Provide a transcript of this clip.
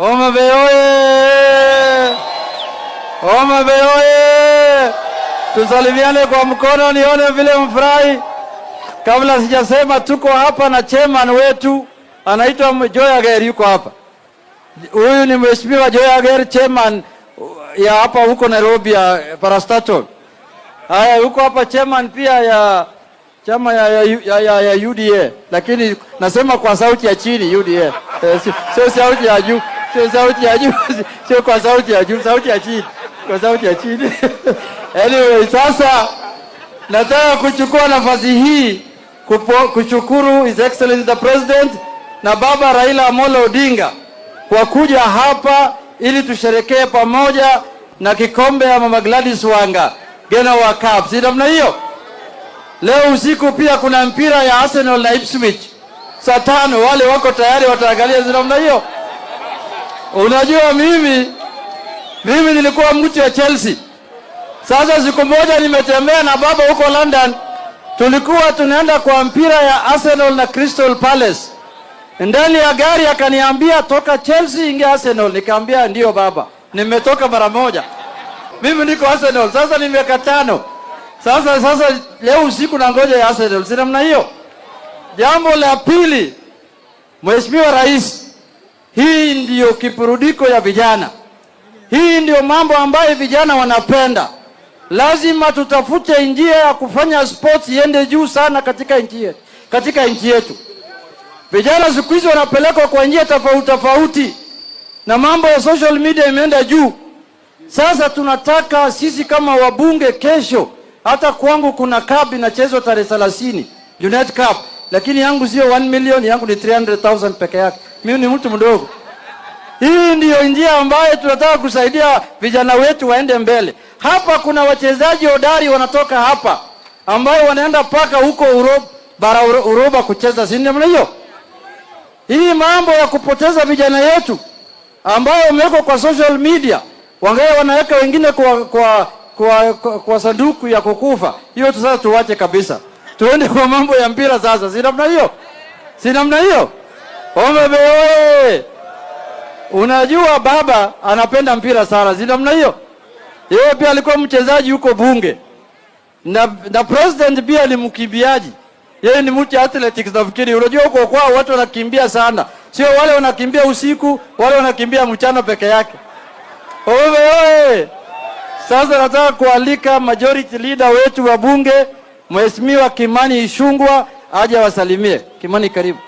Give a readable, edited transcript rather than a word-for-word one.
Homa Bay oye! Homa Bay oye! Tusalimiane kwa mkono nione vile mfurahi. Kabla sijasema, tuko hapa na chairman wetu anaitwa Joy Ager, yuko hapa. Huyu ni Mheshimiwa Joy Ager, chairman ya hapa huko Nairobi ya Parastatal. Haya, yuko hapa chairman pia ya chama ya UDA, lakini nasema kwa sauti ya chini UDA. Sio sauti ya juu, sio sauti ya juu, sio kwa sauti ya juu, sauti ya chini, kwa sauti ya chini. Anyway, sasa nataka kuchukua nafasi hii kushukuru His Excellency the President na Baba Raila Amolo Odinga kwa kuja hapa ili tusherekee pamoja na kikombe ya Mama Gladys Wanga Gena wa Cup. Si namna hiyo? Leo usiku pia kuna mpira ya Arsenal na Ipswich. Saa 5 wale wako tayari wataangalia. Si namna hiyo? Unajua mimi nilikuwa mtu wa Chelsea. Sasa siku moja nimetembea na baba huko London. Tulikuwa tunaenda kwa mpira ya Arsenal na Crystal Palace. Ndani ya gari akaniambia toka Chelsea ingia Arsenal. Nikamwambia ndio baba. Nimetoka mara moja. Mimi niko Arsenal. Sasa ni miaka 5. Sasa leo usiku na ngoja ya Arsenal. Si namna hiyo? Jambo la pili, Mheshimiwa Rais, hii ndio kipurudiko ya vijana. Hii ndio mambo ambayo vijana wanapenda. Lazima tutafute njia ya kufanya sports iende juu sana katika nchi yetu. Vijana siku hizi wanapelekwa kwa njia tofauti na mambo ya social media imeenda juu. Sasa tunataka sisi kama wabunge kesho, hata kwangu kuna cup inachezwa tarehe 30, United Cup, lakini yangu sio 1 million, yangu ni 300,000 peke yake. Mimi ni mtu mdogo. Hii ndiyo njia ambayo tunataka kusaidia vijana wetu waende mbele. Hapa kuna wachezaji hodari wanatoka hapa ambao wanaenda paka huko Uropa kucheza. Si namna hiyo? Hii mambo ya kupoteza vijana yetu ambao wamewekwa kwa social media, wangae wanaweka wengine kwa sanduku ya kukufa. Hiyo sasa tuwache kabisa. Tuende kwa mambo ya mpira sasa. Si namna hiyo? Si namna hiyo? Homa Bay oye! Unajua baba anapenda mpira sana. Si namna hiyo? Yeye pia alikuwa mchezaji huko bunge. Na president pia ni mkimbiaji. Yeye ni mtu athletics nafikiri. Unajua huko kwao watu wanakimbia sana. Sio wale wanakimbia usiku, wale wanakimbia mchana peke yake. Oye! Sasa nataka kualika majority leader wetu wa bunge, Mheshimiwa Kimani Ichung'wah aje wasalimie. Kimani, karibu.